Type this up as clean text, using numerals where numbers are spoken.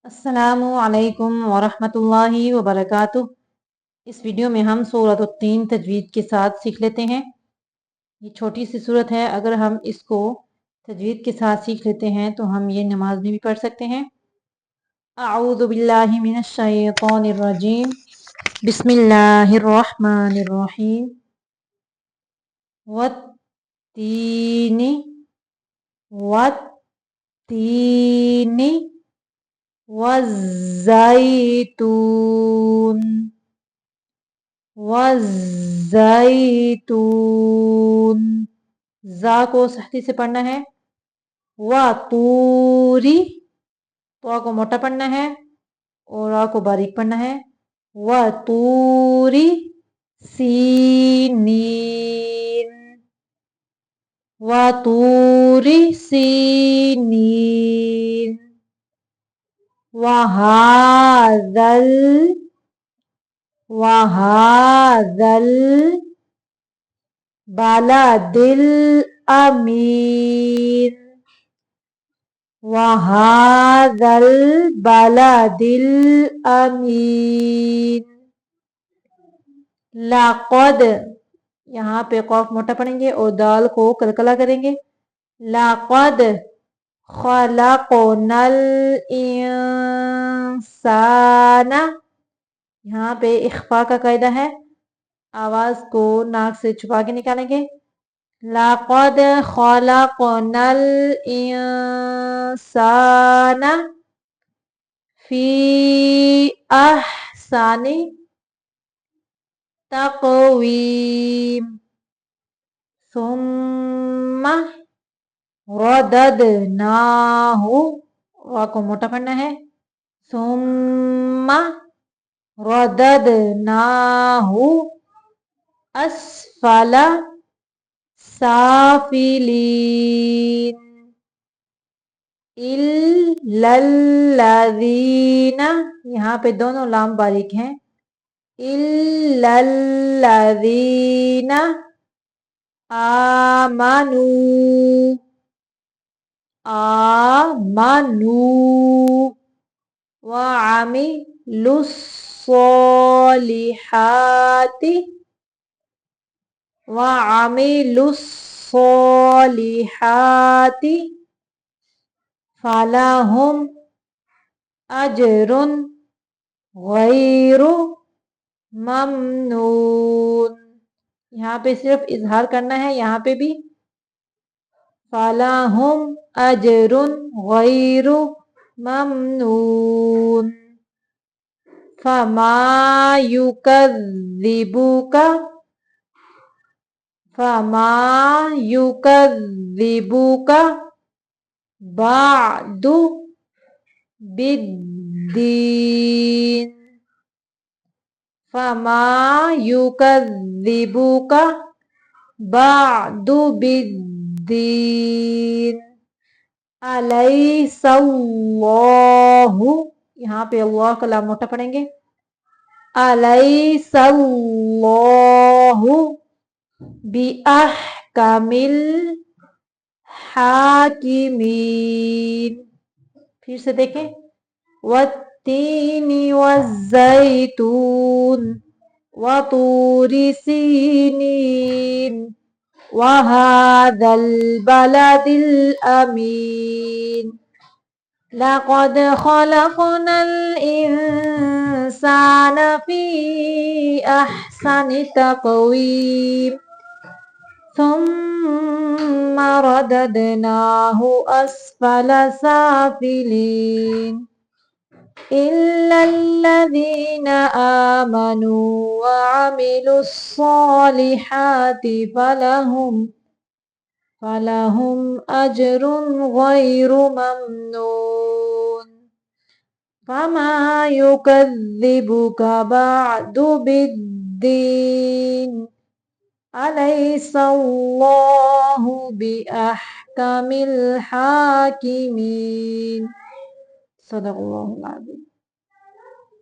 अस्सलामु अलैकुम वरहमतुल्लाहि वबरकातुह। इस वीडियो में हम सूरत तीन तजवीद के साथ सीख लेते हैं। ये छोटी सी सूरत है, अगर हम इसको तजवीद के साथ सीख लेते हैं तो हम ये नमाज में भी पढ़ सकते हैं। अऊज़ु बिल्लाहि मिनश शैतानिर रजीम, बिस्मिल्लाहिर रहमानिर रहीम। वत्तीनी वत्तीनी वज़्ज़ैतून वज़्ज़ैतून। जा को सख्ती से पढ़ना है। व तूरी, तो को मोटा पढ़ना है और आ को बारीक पढ़ना है। व तूरी सीनीन, व तूरी सीनीन। वहाज़ल वहाज़ल बलदिल अमीन, वहाज़ल बलदिल अमीन। लक़द, यहाँ पे कौफ मोटा पढ़ेंगे और दाल को कलकला करेंगे। लक़द खलक़नल इंसाना, यहाँ पे इख्फा का कायदा है, आवाज को नाक से छुपा के निकालेंगे। लक़द खलक़नल इंसाना फी अहसनि तक़वीम, सुम्मा रददनाहु, वा को मोटा पढ़ना है। सुम्मा रददनाहु अस्फला साफिलीन, इल्लल्लज़ीना, यहाँ पे दोनों लाम बारीक हैं। इल्लल्लज़ीना आमनू आमनू व अमिलुस्सॉलिहाति फलहुम अजरुन गैरु ममनून। यहाँ पे सिर्फ इजहार करना है, यहाँ पे भी फलहुम अजरुन गैरु ममनून। फमा युकज़्ज़िबुका बादु बिद्दीन, फमा युकज़्ज़िबुका बादु बिद्दीन। अलैहिस्सलाहु, यहाँ पे अल्लाह का लाम मोटा पढ़ेंगे। अलैहिस्सलाहु बिअहकमिल हाकिमीन। फिर से देखें। वत्तीनी वज़्ज़ैतून वतूरि सीनीन वहाज़ल बलदिल अमीन। लक़द खलक़नल इंसाना फी अहसनि तक़वीम, सुम्मा रददनाहु अस्फल साफिलीन, इल्लल्लज़ीना आमनू व अमिलुस्सॉलिहाति फलहुम अजरुन गैरु ममनून। फमा युकज़्ज़िबुका बादु बिद्दीन, अलैहिस्सलाहु बिअहकमिल हाकिमीन। सदक़ल्लाहुल अज़ीम।